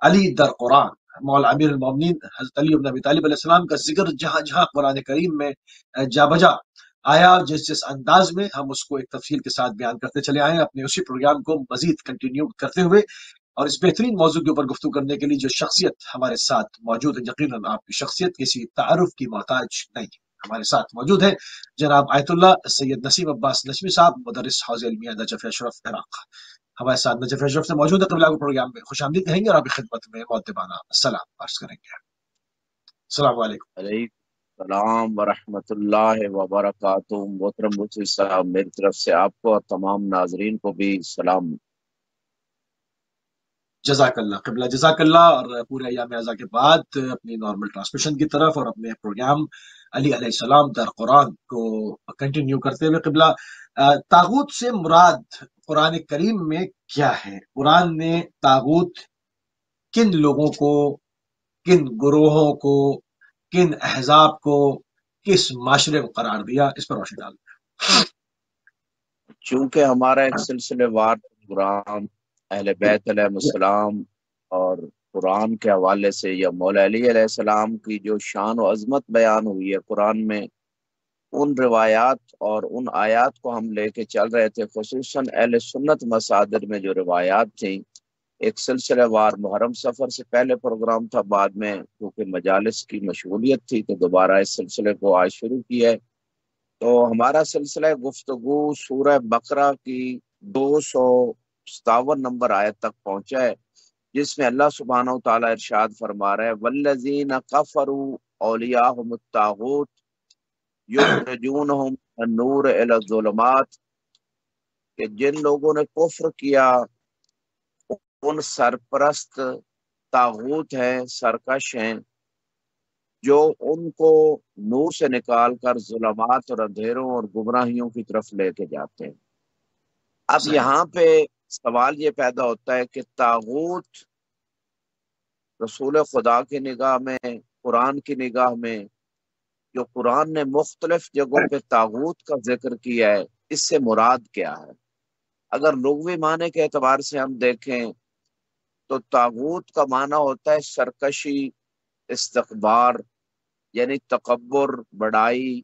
علی در قرآن، مولا امیر المومنین حضرت علی بن ابی طالب علیہ السلام کا ذکر جہاں جہاں قرآن کریم میں جا بجا آیا، جس جس انداز میں ہم اس کو ایک تفصیل کے ساتھ بیان کرتے چلے آئے ہیں، اپنے اسی پروگرام کو مزید کنٹینیو کرتے ہوئے اور اس بہترین موضوع کے اوپر گفتگو کرنے کے لیے جو شخصیت ہمارے ساتھ موجود ہے، یقیناً آپ کی شخصیت کسی تعارف کی محتاج نہیں ہے، ہمارے ساتھ موجود ہے جناب آیت اللہ سید نسیم عباس نشمی صاحب، مدرس حوزہ علمیہ نجف اشرف عراق، ہمارے ساتھ نجف اشرف سے موجود ہے۔ قبل آپ پروگرام میں خوش آمدید کہیں گے اور آپ کی خدمت میں مؤدبانہ السلام عرض کریں گے۔ السلام علیکم۔ علیکم السلام ورحمۃ اللہ وبرکاتہ۔ محترم مفتی صاحب، میری طرف سے آپ کو اور تمام ناظرین کو بھی سلام۔ جزاک اللہ قبلہ، جزاک اللہ، اور پورے ایام اعزا کے بعد اپنی نارمل ٹرانسمیشن کی طرف اور اپنے پروگرام علی علیہ السلام در قرآن کو کنٹینیو کرتے ہوئے قبلہ، طاغوت سے مراد قرآن کریم میں کیا ہے؟ قرآن نے طاغوت کن لوگوں کو، کن گروہوں کو، کن احزاب کو، کس معاشرے کو قرار دیا؟ اس پر روشنی ڈال۔ چونکہ ہمارا ایک سلسلے وار پروگرام اہل بیت علیہ السلام اور قرآن کے حوالے سے یا مولا علی علیہ السلام کی جو شان و عظمت بیان ہوئی ہے قرآن میں، ان روایات اور ان آیات کو ہم لے کے چل رہے تھے، خصوصاً اہل سنت مصادر میں جو روایات تھیں۔ ایک سلسلہ وار محرم سفر سے پہلے پروگرام تھا، بعد میں کیونکہ مجالس کی مشغولیت تھی تو دوبارہ اس سلسلے کو آج شروع کیا ہے۔ تو ہمارا سلسلہ گفتگو سورہ بقرہ کی 257 نمبر آیت تک پہنچا ہے، جس میں اللہ سبحانہ و تعالیٰ ارشاد فرما رہا ہے والذین کفروا اولیاءہم الطاغوت یخرجونہم من النور الی الظلمات، کہ جن لوگوں نے کفر کیا ان سرپرست طاغوت ہیں، سرکش ہیں، جو ان کو نور سے نکال کر ظلمات اور اندھیروں اور گمراہیوں کی طرف لے کے جاتے ہیں۔ اب یہاں پہ سوال یہ پیدا ہوتا ہے کہ طاغوت رسول خدا کی نگاہ میں، قرآن کی نگاہ میں، جو قرآن نے مختلف جگہوں پہ طاغوت کا ذکر کیا ہے، اس سے مراد کیا ہے؟ اگر لغوی معنی کے اعتبار سے ہم دیکھیں تو طاغوت کا معنی ہوتا ہے سرکشی، استکبار، یعنی تکبر، بڑائی،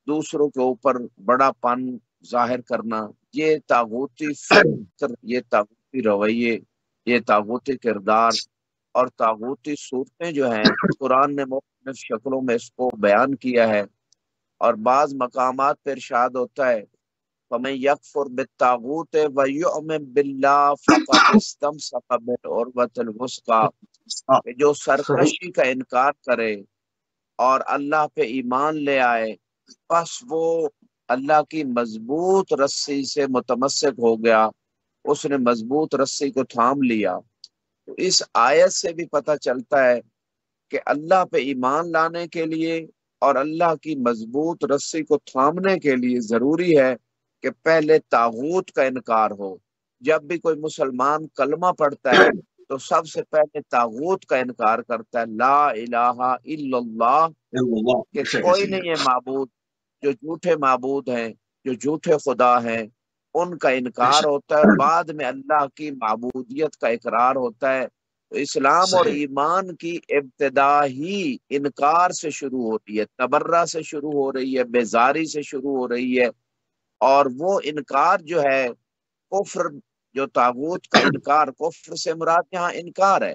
دوسروں کے اوپر بڑا پن ظاہر کرنا، یہ طاغوتی فکر، یہ طاغوتی رویے، یہ طاغوتی کردار اور طاغوتی صورتیں جو ہیں قرآن نے مختلف شکلوں میں اس کو بیان کیا ہے۔ اور بعض مقامات پہ ارشاد ہوتا ہے فَمَن يَكْفُرْ بِالطَّاغُوتِ وَيُؤْمِن بِاللَّهِ فَقَدِ اسْتَمْسَكَ بِالْعُرْوَةِ الْوُثْقَىٰ، کہ جو سرکشی کا انکار کرے اور اللہ پہ ایمان لے آئے، بس وہ اللہ کی مضبوط رسی سے متمسک ہو گیا، اس نے مضبوط رسی کو تھام لیا۔ تو اس آیت سے بھی پتہ چلتا ہے کہ اللہ پہ ایمان لانے کے لیے اور اللہ کی مضبوط رسی کو تھامنے کے لیے ضروری ہے کہ پہلے طاغوت کا انکار ہو۔ جب بھی کوئی مسلمان کلمہ پڑھتا ہے تو سب سے پہلے طاغوت کا انکار کرتا ہے، لا الہ الا اللہ، کہ کوئی نہیں ہے معبود، جو جھوٹے معبود ہیں، جو جھوٹے خدا ہیں، ان کا انکار ہوتا ہے، بعد میں اللہ کی معبودیت کا اقرار ہوتا ہے۔ تو اسلام اور ایمان کی ابتدا ہی انکار سے شروع ہوتی ہے، تبرہ سے شروع ہو رہی ہے، بیزاری سے شروع ہو رہی ہے، اور وہ انکار جو ہے کفر، جو طاغوت کا انکار، کفر سے مراد یہاں انکار ہے۔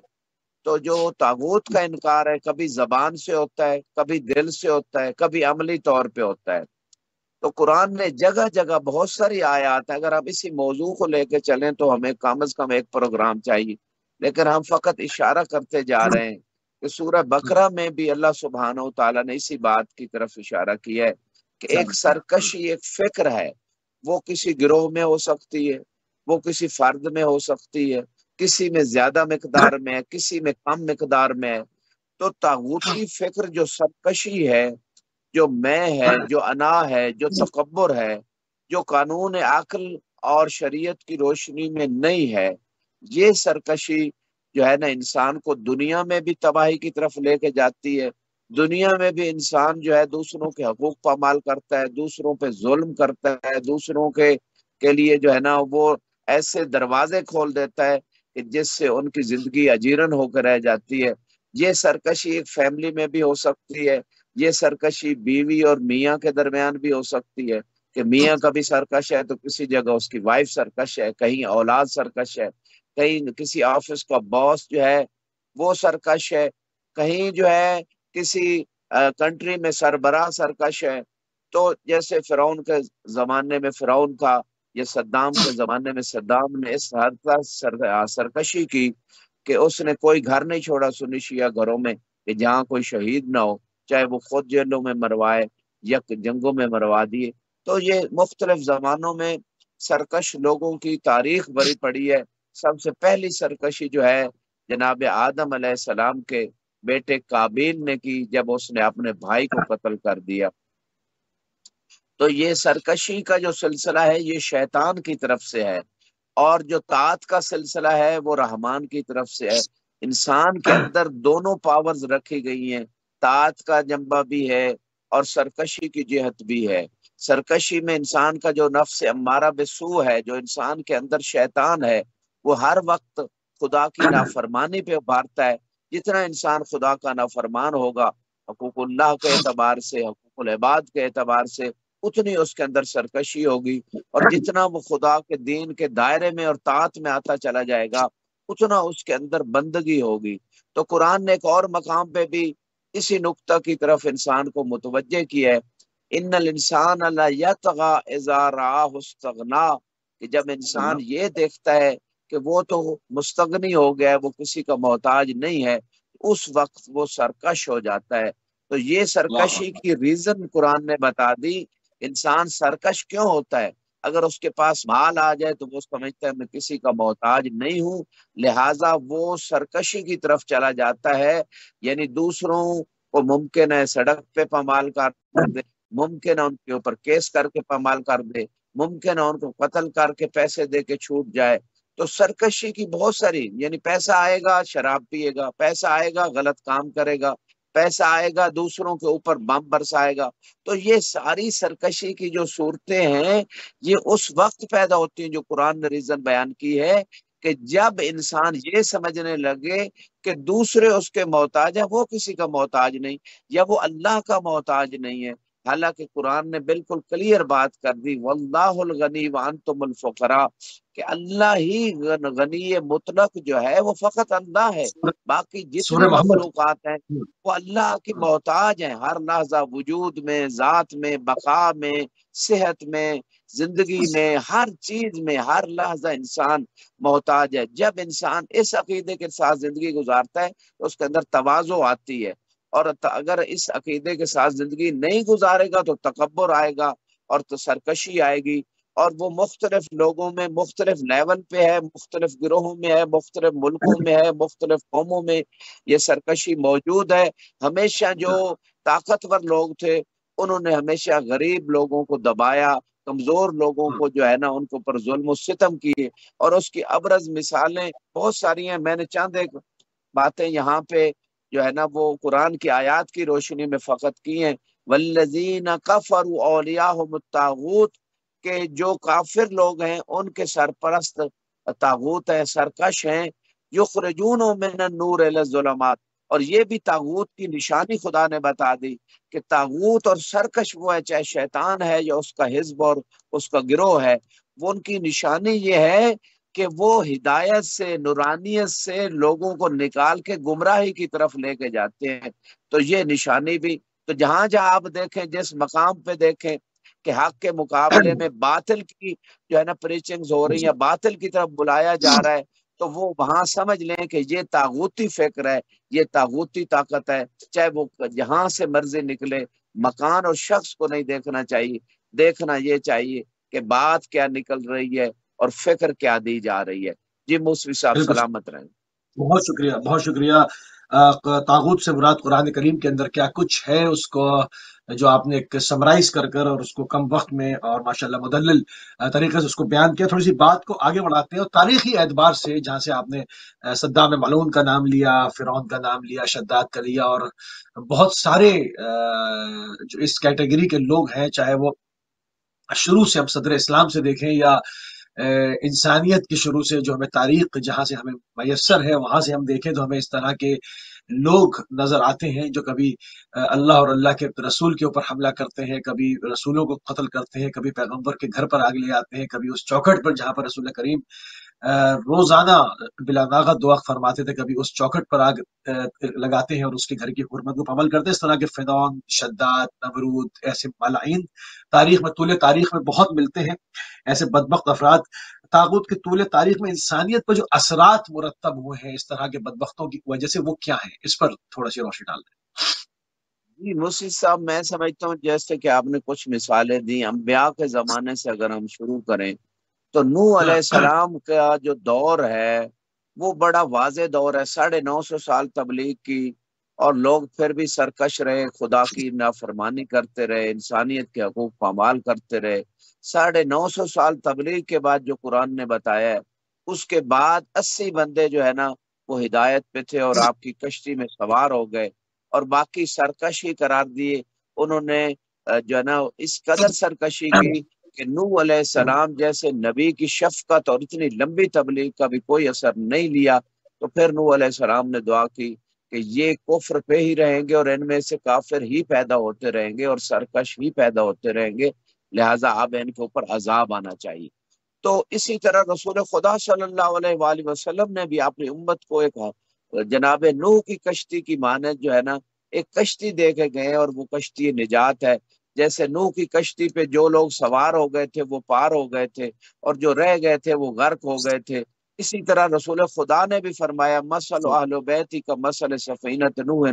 تو جو طاغوت کا انکار ہے کبھی زبان سے ہوتا ہے، کبھی دل سے ہوتا ہے، کبھی عملی طور پہ ہوتا ہے۔ تو قرآن نے جگہ جگہ بہت ساری آیات ہیں، اگر ہم اسی موضوع کو لے کے چلیں تو ہمیں کم از کم ایک پروگرام چاہیے، لیکن ہم فقط اشارہ کرتے جا رہے ہیں کہ سورہ بقرہ میں بھی اللہ سبحانہ و تعالیٰ نے اسی بات کی طرف اشارہ کیا ہے کہ ایک سرکشی، ایک فکر ہے، وہ کسی گروہ میں ہو سکتی ہے، وہ کسی فرد میں ہو سکتی ہے، کسی میں زیادہ مقدار میں ہے، کسی میں کم مقدار میں ہے۔ تو طاغوتی فکر جو سرکشی ہے، جو میں ہے، جو انا ہے، جو تکبر ہے، جو قانون عقل اور شریعت کی روشنی میں نہیں ہے، یہ سرکشی جو ہے نا انسان کو دنیا میں بھی تباہی کی طرف لے کے جاتی ہے۔ دنیا میں بھی انسان جو ہے دوسروں کے حقوق پامال کرتا ہے، دوسروں پہ ظلم کرتا ہے، دوسروں کے لیے جو ہے نا وہ ایسے دروازے کھول دیتا ہے کہ جس سے ان کی زندگی اجیرن ہو کر رہ جاتی ہے۔ یہ سرکشی ایک فیملی میں بھی ہو سکتی ہے، یہ سرکشی بیوی اور میاں کے درمیان بھی ہو سکتی ہے کہ میاں کا بھی سرکش ہے تو کسی جگہ اس کی وائف سرکش ہے، کہیں اولاد سرکش ہے، کہیں کسی آفس کا باس جو ہے وہ سرکش ہے، کہیں جو ہے کسی کنٹری میں سربراہ سرکش ہے۔ تو جیسے فرعون کے زمانے میں فرعون تھا، یا صدام کے زمانے میں صدام نے اس حد تک سرکشی کی کہ اس نے کوئی گھر نہیں چھوڑا سنی شیعہ گھروں میں کہ جہاں کوئی شہید نہ ہو، چاہے وہ خود جیلوں میں مروائے یا جنگوں میں مروا دیے۔ تو یہ مختلف زمانوں میں سرکش لوگوں کی تاریخ بھری پڑی ہے۔ سب سے پہلی سرکشی جو ہے جناب آدم علیہ السلام کے بیٹے قابیل نے کی، جب اس نے اپنے بھائی کو قتل کر دیا۔ تو یہ سرکشی کا جو سلسلہ ہے یہ شیطان کی طرف سے ہے، اور جو طاعت کا سلسلہ ہے وہ رحمان کی طرف سے ہے۔ انسان کے اندر دونوں پاورز رکھی گئی ہیں، طاعت کا جنبہ بھی ہے اور سرکشی کی جہت بھی ہے۔ سرکشی میں انسان کا جو نفس امارہ بسو ہے، جو انسان کے اندر شیطان ہے، وہ ہر وقت خدا کی نافرمانی پہ ابھارتا ہے۔ جتنا انسان خدا کا نافرمان ہوگا حقوق اللہ کے اعتبار سے، حقوق العباد کے اعتبار سے، اتنی اس کے اندر سرکشی ہوگی، اور جتنا وہ خدا کے دین کے دائرے میں اور طاعت میں آتا چلا جائے گا اتنا اس کے اندر بندگی ہوگی۔ تو قرآن نے ایک اور مقام پہ بھی اسی نقطہ کی طرف انسان کو متوجہ کیا ہے، ان الانسان لیطغی اذا رآہ استغنا، کہ جب انسان یہ دیکھتا ہے کہ وہ تو مستغنی ہو گیا ہے، وہ کسی کا محتاج نہیں ہے، اس وقت وہ سرکش ہو جاتا ہے۔ تو یہ سرکشی کی ریزن قرآن نے بتا دی، انسان سرکش کیوں ہوتا ہے۔ اگر اس کے پاس مال آ جائے تو وہ سمجھتا ہے میں کسی کا محتاج نہیں ہوں، لہٰذا وہ سرکشی کی طرف چلا جاتا ہے، یعنی دوسروں کو ممکن ہے سڑک پہ پامال کر دے، ممکن ہے ان کے اوپر کیس کر کے پامال کر دے، ممکن ہے ان کو قتل کر کے پیسے دے کے چھوٹ جائے۔ تو سرکشی کی بہت ساری، یعنی پیسہ آئے گا شراب پیے گا، پیسہ آئے گا غلط کام کرے گا، پیسہ آئے گا دوسروں کے اوپر بم برسائے گا۔ تو یہ ساری سرکشی کی جو صورتیں ہیں یہ اس وقت پیدا ہوتی ہیں جو قرآن نے ریزن بیان کی ہے، کہ جب انسان یہ سمجھنے لگے کہ دوسرے اس کے محتاج ہیں، وہ کسی کا محتاج نہیں، یا وہ اللہ کا محتاج نہیں ہے۔ حالانکہ قرآن نے بالکل کلیئر بات کر دی، واللہ الغنی وانتم الفقراء، کہ اللہ ہی غنی مطلق جو ہے وہ فقط اللہ ہے، باقی جتنی سورہ محمد۔ مخلوقات ہیں وہ اللہ کی محتاج ہیں، ہر لحظہ وجود میں، ذات میں، بقا میں، صحت میں، زندگی میں، ہر چیز میں ہر لحظہ انسان محتاج ہے۔ جب انسان اس عقیدے کے ساتھ زندگی گزارتا ہے تو اس کے اندر تواضع آتی ہے، اور اگر اس عقیدے کے ساتھ زندگی نہیں گزارے گا تو تکبر آئے گا اور تو سرکشی آئے گی، اور وہ مختلف لوگوں میں مختلف لیول پہ ہے، مختلف گروہوں میں ہے، مختلف ملکوں میں ہے، مختلف قوموں میں یہ سرکشی موجود ہے۔ ہمیشہ جو طاقتور لوگ تھے انہوں نے ہمیشہ غریب لوگوں کو دبایا، کمزور لوگوں کو جو ہے نا ان کے اوپر ظلم و ستم کیے، اور اس کی ابرز مثالیں بہت ساری ہیں۔ میں نے چند ایک باتیں یہاں پہ جو ہے نا وہ قرآن کی آیات کی روشنی میں فقط کی ہیں۔ والذین کفروا اولیاءہم الطاغوت، کہ جو کافر لوگ ہیں ان کے سرپرست طاغوت ہیں، سرکش ہیں، یخرجونہم من النور الی الظلمات، اور یہ بھی طاغوت کی نشانی خدا نے بتا دی کہ طاغوت اور سرکش وہ ہے، چاہے شیطان ہے یا اس کا حزب اور اس کا گروہ ہے، وہ ان کی نشانی یہ ہے کہ وہ ہدایت سے، نورانیت سے لوگوں کو نکال کے گمراہی کی طرف لے کے جاتے ہیں۔ تو یہ نشانی بھی، تو جہاں جہاں آپ دیکھیں، جس مقام پہ دیکھیں کہ حق کے مقابلے میں باطل کی جو ہے نا پریچنگز ہو رہی ہیں، باطل کی طرف بلایا جا رہا ہے، تو وہ وہاں سمجھ لیں کہ یہ طاغوتی فکر ہے، یہ طاغوتی طاقت ہے، چاہے وہ جہاں سے مرضی نکلے۔ مکان اور شخص کو نہیں دیکھنا چاہیے، دیکھنا یہ چاہیے کہ بات کیا نکل رہی ہے اور فکر کیا دی جا رہی ہے۔ جی موسوی صاحب بالکل، سلامت رہیں۔ بہت شکریہ، بہت شکریہ۔ طاغوت سے مراد قرآن کریم کے اندر کیا کچھ ہے، اس کو جو آپ نے ایک سمرائز کر اور اس کو کم وقت میں اور ماشاءاللہ مدلل طریقے سے اس کو بیان کیا۔ تھوڑی سی بات کو آگے بڑھاتے ہیں، اور تاریخی اعتبار سے جہاں سے آپ نے صدام ملعون کا نام لیا، فرعون کا نام لیا، شداد کا لیا، اور بہت سارے جو اس کیٹیگری کے لوگ ہیں، چاہے وہ شروع سے اب صدر اسلام سے دیکھیں یا انسانیت کی شروع سے جو ہمیں تاریخ جہاں سے ہمیں میسر ہے وہاں سے ہم دیکھیں تو ہمیں اس طرح کے لوگ نظر آتے ہیں جو کبھی اللہ اور اللہ کے رسول کے اوپر حملہ کرتے ہیں، کبھی رسولوں کو قتل کرتے ہیں، کبھی پیغمبر کے گھر پر آگ لے آتے ہیں، کبھی اس چوکھٹ پر جہاں پر رسول کریم روزانہ بلا ناغت دعا فرماتے تھے، کبھی اس چوکھٹ پر آگ لگاتے ہیں اور اس کے گھر کی حرمت کو عمل کرتے ہیں۔ اس طرح کے فرعون، شداد، نمرود، ایسے ملعین تاریخ میں، طول تاریخ میں بہت ملتے ہیں، ایسے بدبخت افراد۔ طاغوت کے طول تاریخ میں انسانیت پر جو اثرات مرتب ہوئے ہیں اس طرح کے بدبختوں کی وجہ سے، وہ کیا ہیں؟ اس پر تھوڑا سی روشنی ڈال دیں۔ جی مصر صاحب، میں سمجھتا ہوں جیسے کہ آپ نے کچھ مثالیں دی، انبیاء کے زمانے سے اگر ہم شروع کریں تو نوح علیہ السلام کا جو دور ہے وہ بڑا واضح دور ہے، 950 سال تبلیغ کی، اور لوگ پھر بھی سرکش رہے، خدا کی نافرمانی کرتے رہے، انسانیت کے حقوق پامال کرتے رہے۔ 950 سال تبلیغ کے بعد جو قرآن نے بتایا ہے، اس کے بعد 80 بندے جو ہے نا وہ ہدایت پہ تھے اور آپ کی کشتی میں سوار ہو گئے، اور باقی سرکشی قرار دیے۔ انہوں نے جو ہے نا اس قدر سرکشی کی کہ نوح علیہ السلام جیسے نبی کی شفقت اور اتنی لمبی تبلیغ کا بھی کوئی اثر نہیں لیا۔ تو پھر نوح علیہ السلام نے دعا کی کہ یہ کفر پہ ہی رہیں گے اور ان میں سے کافر ہی پیدا ہوتے رہیں گے اور سرکش ہی پیدا ہوتے رہیں گے، لہٰذا اب ان کے اوپر عذاب آنا چاہیے۔ تو اسی طرح رسول خدا صلی اللہ علیہ وآلہ وسلم نے بھی اپنی امت کو ایک جناب نوح کی کشتی کی مانند جو ہے نا ایک کشتی دے کے گئے، اور وہ کشتی نجات ہے۔ جیسے نوح کی کشتی پہ جو لوگ سوار ہو گئے تھے وہ پار ہو گئے تھے، اور جو رہ گئے تھے وہ غرق ہو گئے تھے۔ اسی طرح رسول خدا نے بھی فرمایا مثل اہل بیتی کا مثل سفینۃ نوح۔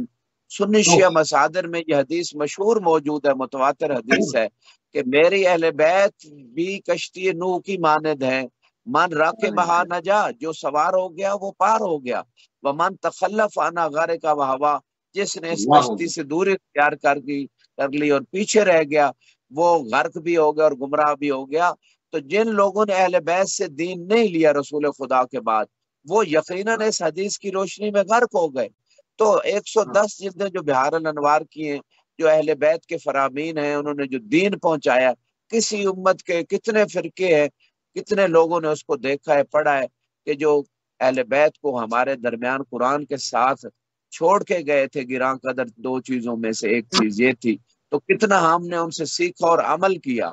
سنی شیعہ مصادر میں یہ حدیث مشہور موجود ہے، متواتر حدیث ہے کہ میری اہل بیت بھی کشتی نوح کی مانند ہے۔ من راکے بہا نجا، جو سوار ہو گیا وہ پار ہو گیا، ومن تخلف عنا غرق وہوا، جس نے اس کشتی سے دوری اختیار کر لی اور پیچھے رہ گیا وہ غرق بھی ہو گیا اور گمراہ بھی ہو گیا۔ تو جن لوگوں نے اہل بیت سے دین نہیں لیا رسول خدا کے بعد، وہ یقیناً اس حدیث کی روشنی میں غرق ہو گئے۔ تو 110 جلدیں جو بہار الانوار کی ہیں، جو اہل بیت کے فرامین ہیں، انہوں نے جو دین پہنچایا، کسی امت کے کتنے فرقے ہیں، کتنے لوگوں نے اس کو دیکھا ہے، پڑھا ہے کہ جو اہل بیت کو ہمارے درمیان قرآن کے ساتھ چھوڑ کے گئے تھے گراں قدر دو چیزوں میں سے ایک چیز یہ تھی، تو کتنا ہم نے ان سے سیکھا اور عمل کیا۔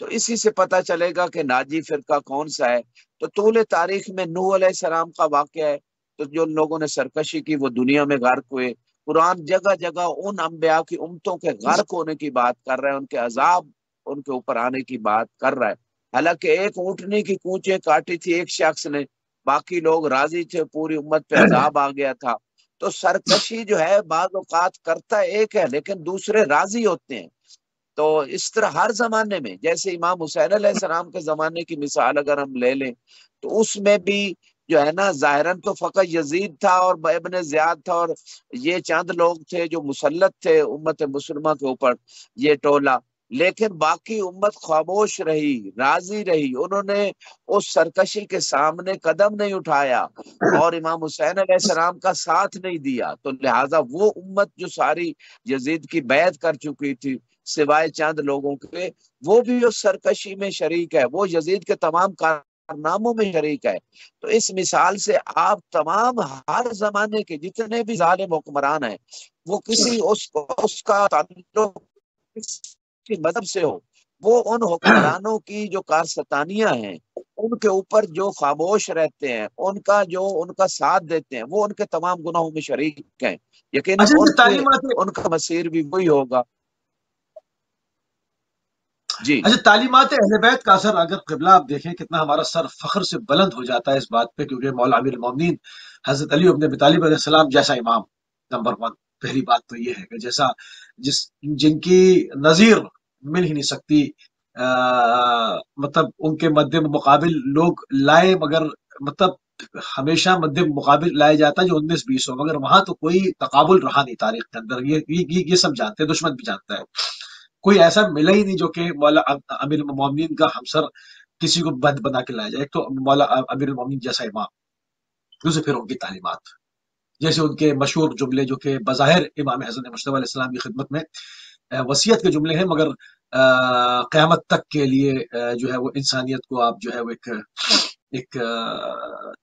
تو اسی سے پتہ چلے گا کہ ناجی فرقہ کون سا ہے۔ تو طول تاریخ میں نوح علیہ السلام کا واقعہ ہے، تو جو لوگوں نے سرکشی کی وہ دنیا میں غرق ہوئے۔ قرآن جگہ جگہ ان انبیاء کی امتوں کے غرق ہونے کی بات کر رہا ہے، ان کے عذاب ان کے اوپر آنے کی بات کر رہا ہے۔ حالانکہ ایک اونٹنی کی کونچیں کاٹی تھی ایک شخص نے، باقی لوگ راضی تھے، پوری امت پہ عذاب آ گیا تھا۔ تو سرکشی جو ہے بعض اوقات کرتا ایک ہے لیکن دوسرے راضی ہوتے ہیں۔ تو اس طرح ہر زمانے میں، جیسے امام حسین علیہ السلام کے زمانے کی مثال اگر ہم لے لیں تو اس میں بھی جو ہے نا ظاہراً تو فقط یزید تھا اور ابن زیاد تھا، اور یہ چند لوگ تھے جو مسلط تھے امت مسلمہ کے اوپر، یہ ٹولہ، لیکن باقی امت خاموش رہی، راضی رہی، انہوں نے اس سرکشی کے سامنے قدم نہیں اٹھایا اور امام حسین علیہ السلام کا ساتھ نہیں دیا۔ تو لہٰذا وہ امت جو ساری یزید کی بیعت کر چکی تھی سوائے چند لوگوں کے، وہ بھی اس سرکشی میں شریک ہے، وہ یزید کے تمام کارناموں میں شریک ہے۔ تو اس مثال سے آپ تمام ہر زمانے کے جتنے بھی ظالم حکمران ہیں، وہ کسی اس کا تعلق کسی مذہب سے ہو، وہ ان حکمرانوں کی جو کارستانیاں ہیں ان کے اوپر جو خاموش رہتے ہیں، ان کا ساتھ دیتے ہیں، وہ ان کے تمام گناہوں میں شریک ہیں۔ یقیناً اچھا، یہ تعلیمات ان کا مسیر بھی وہی ہوگا۔ جی اچھا، تعلیمات اہل بیت کا اثر اگر قبلہ آپ دیکھیں کتنا ہمارا سر فخر سے بلند ہو جاتا ہے اس بات پہ، کیونکہ مولا امیر المومنین حضرت علی ابن ابی طالب علیہ السلام جیسا امام، نمبر ون، پہلی بات تو یہ ہے کہ جیسا جن کی نظیر مل ہی نہیں سکتی، مطلب ان کے مد مقابل لوگ لائے، مگر مطلب ہمیشہ مد مقابل لایا جاتا ہے جو 19-20 ہو، مگر وہاں تو کوئی تقابل رہا نہیں تاریخ کے اندر، یہ سب جانتے ہیں، دشمن بھی جانتا ہے، کوئی ایسا ملا ہی نہیں جو کہ مولا امیر المومنین کا ہمسر کسی کو بند بنا کے لایا جائے۔ ایک تو مولا امیر المومنین جیسا امام، دوسرے پھر ان کی تعلیمات، جیسے ان کے مشہور جملے جو کہ بظاہر امام حسن مجتبیٰ علیہ السلام کی خدمت میں وصیت کے جملے ہیں، مگر قیامت تک کے لیے جو ہے وہ انسانیت کو آپ جو ہے وہ ایک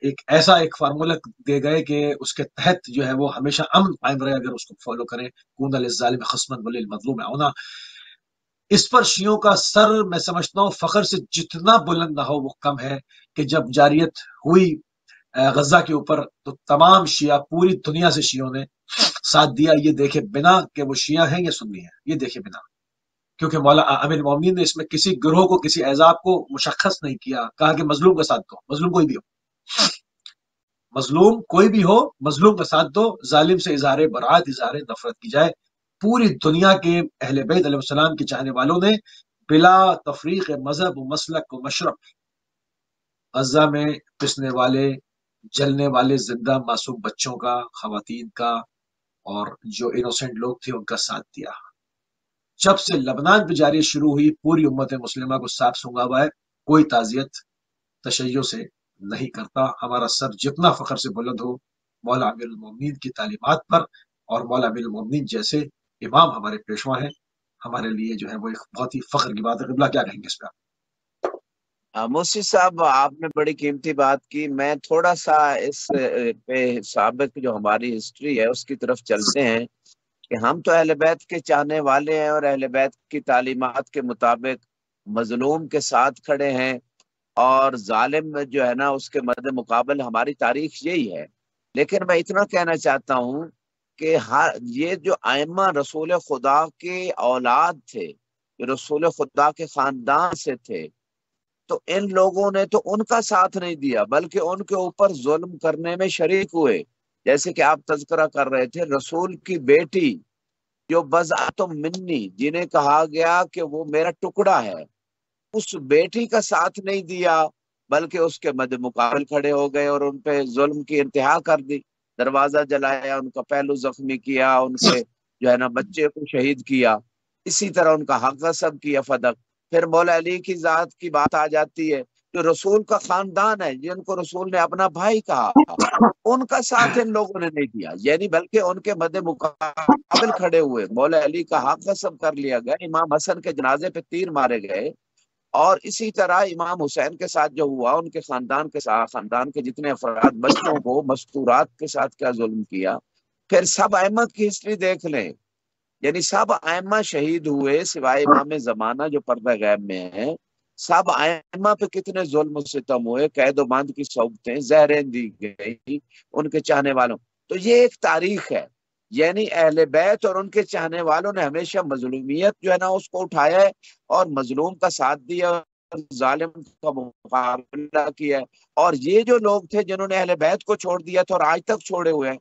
ایک ایسا ایک فارمولا دے گئے کہ اس کے تحت جو ہے وہ ہمیشہ امن قائم رہے اگر اس کو فالو کریں. کون للظالم خصما وللمظلوم عونا. اس پر شیعوں کا سر میں سمجھتا ہوں فخر سے جتنا بلند نہ ہو وہ کم ہے کہ جب جاریت ہوئی غزہ کے اوپر تو تمام شیعہ پوری دنیا سے شیعوں نے ساتھ دیا، یہ دیکھے بنا کہ وہ شیعہ ہیں یا سنی ہیں، یہ دیکھے بنا. کیونکہ مولا امیر المومنین نے اس میں کسی گروہ کو کسی احزاب کو مشخص نہیں کیا، کہا کہ مظلوم کا ساتھ دو، مظلوم کوئی بھی ہو، مظلوم کوئی بھی ہو، مظلوم کا ساتھ دو، ظالم سے اظہار برات اظہار نفرت کی جائے. پوری دنیا کے اہل بیت علیہ السلام کے چاہنے والوں نے بلا تفریق مذہب و مسلک و مشرب غزہ میں پسنے والے جلنے والے زندہ معصوم بچوں کا، خواتین کا اور جو انوسینٹ لوگ تھے ان کا ساتھ دیا. جب سے لبنان پہ جاری شروع ہوئی پوری امت مسلمہ کو صاف سنگا ہوا ہے، کوئی تعزیت تشیع سے نہیں کرتا. ہمارا سر جتنا فخر سے بلند ہو مولا امیر المومنین کی تعلیمات پر، اور مولا امیر المومنین جیسے امام ہمارے پیشوا ہیں، ہمارے لیے جو ہے وہ ایک بہت ہی فخر کی بات ہے. قبلہ کیا کہیں گے اس پہ؟ موسی صاحب آپ نے بڑی قیمتی بات کی. میں تھوڑا سا اس پہ سابق جو ہماری ہسٹری ہے اس کی طرف چلتے ہیں کہ ہم تو اہل بیت کے چاہنے والے ہیں اور اہل بیت کی تعلیمات کے مطابق مظلوم کے ساتھ کھڑے ہیں، اور ظالم جو ہے نا اس کے مد مقابل ہماری تاریخ یہی ہے. لیکن میں اتنا کہنا چاہتا ہوں کہ یہ جو ائمہ رسول خدا کے اولاد تھے، جو رسول خدا کے خاندان سے تھے، تو ان لوگوں نے تو ان کا ساتھ نہیں دیا بلکہ ان کے اوپر ظلم کرنے میں شریک ہوئے. جیسے کہ آپ تذکرہ کر رہے تھے، رسول کی بیٹی جو بضعۃ منی، جنہیں کہا گیا کہ وہ میرا ٹکڑا ہے، اس بیٹی کا ساتھ نہیں دیا بلکہ اس کے مد مقابل کھڑے ہو گئے اور ان پہ ظلم کی انتہا کر دی. دروازہ جلایا، ان کا پہلو زخمی کیا، ان کے جو ہے نا بچے کو شہید کیا، اسی طرح ان کا حق غصب کیا فدق. پھر مولا علی کی ذات کی بات آ جاتی ہے، جو رسول کا خاندان ہے، جن کو رسول نے اپنا بھائی کہا، ان کا ساتھ ان لوگوں نے نہیں دیا، یعنی بلکہ ان کے مد مقابل کھڑے ہوئے. مولا علی کا حق غصب کر لیا گیا، امام حسن کے جنازے پہ تیر مارے گئے، اور اسی طرح امام حسین کے ساتھ جو ہوا، ان کے خاندان کے ساتھ، خاندان کے جتنے افراد، بچوں کو مستورات کے ساتھ کیا ظلم کیا. پھر سب ائمہ کی ہسٹری دیکھ لیں، یعنی سب ائمہ شہید ہوئے سوائے امام زمانہ جو پردہ غیب میں ہے. سب ائمہ پہ کتنے ظلم و ستم ہوئے، قید و بند کی صحبتیں، زہریں دی گئی ان کے چاہنے والوں. تو یہ ایک تاریخ ہے، یعنی اہل بیت اور ان کے چاہنے والوں نے ہمیشہ مظلومیت جو ہے نا اس کو اٹھایا ہے اور مظلوم کا ساتھ دیا اور ظالم کا مقابلہ کیا ہے. اور یہ جو لوگ تھے جنہوں نے اہل بیت کو چھوڑ دیا تھا اور آج تک چھوڑے ہوئے ہیں،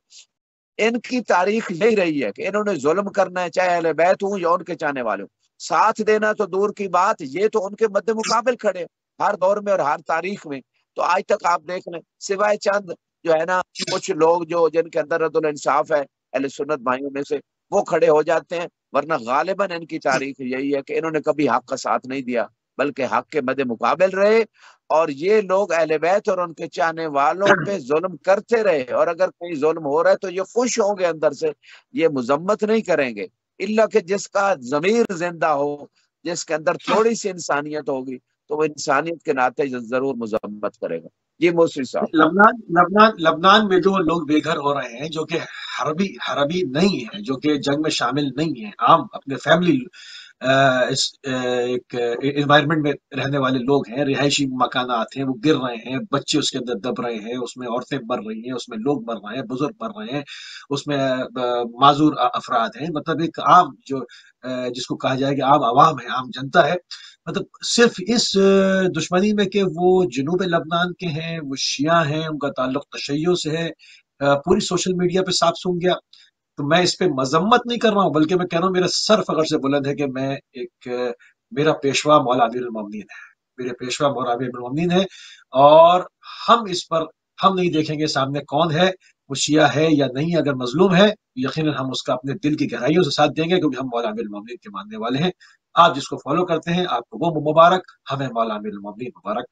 ان کی تاریخ یہی رہی ہے کہ انہوں نے ظلم کرنا ہے، چاہے اہل بیت ہوں یا ان کے چاہنے والے ہوں. ساتھ دینا تو دور کی بات، یہ تو ان کے مد مقابل کھڑے ہر دور میں اور ہر تاریخ میں. تو آج تک آپ دیکھ لیں، سوائے چند جو ہے نا کچھ لوگ جو جن کے اندر رد الانصاف ہے اہل سنت بھائیوں میں سے، وہ کھڑے ہو جاتے ہیں، ورنہ غالباً ان کی تاریخ یہی ہے کہ انہوں نے کبھی حق کا ساتھ نہیں دیا بلکہ حق کے مد مقابل رہے. اور یہ لوگ اہل بیت اور ان کے چاہنے والوں پہ ظلم کرتے رہے، اور اگر کوئی ظلم ہو رہا ہے تو یہ خوش ہوں گے اندر سے، یہ مذمت نہیں کریں گے، الا کہ جس کا ضمیر زندہ ہو، جس کے اندر تھوڑی سی انسانیت ہوگی تو وہ انسانیت کے ناطے ضرور مذمت کرے گا. جی موسی صاحب. لبنان میں جو لوگ بے گھر ہو رہے ہیں، جو کہ حربی نہیں ہیں، جو کہ جنگ میں شامل نہیں ہیں، عام اپنے فیملی ایک انوائرمنٹ میں رہنے والے لوگ ہیں، رہائشی مکانات ہیں، وہ گر رہے ہیں، بچے اس کے اندر دب رہے ہیں، اس میں عورتیں مر رہی ہیں، اس میں لوگ مر رہے ہیں، بزرگ مر رہے ہیں، اس میں معذور افراد ہیں. مطلب ایک عام جو جس کو کہا جائے کہ عام عوام ہے، عام جنتا ہے. مطلب صرف اس دشمنی میں کہ وہ جنوب لبنان کے ہیں، وہ شیعہ ہیں، ان کا تعلق تشیع سے ہے، پوری سوشل میڈیا پہ صاف سن گیا. تو میں اس پہ مذمت نہیں کر رہا ہوں، بلکہ میں کہہ رہا ہوں میرا سر فخر سے بلند ہے کہ میں ایک میرا پیشوا مولا امیر المومنین ہے، میرے پیشوا مولا امیر المومنین ہے. اور ہم اس پر ہم نہیں دیکھیں گے سامنے کون ہے، وہ شیعہ ہے یا نہیں. اگر مظلوم ہے یقیناً ہم اس کا اپنے دل کی گہرائیوں سے ساتھ دیں گے، کیونکہ ہم مولا امیر المومنین کے ماننے والے ہیں. آپ جس کو فالو کرتے ہیں آپ کو وہ مبارک، ہمیں مولا امیر المومنین مبارک.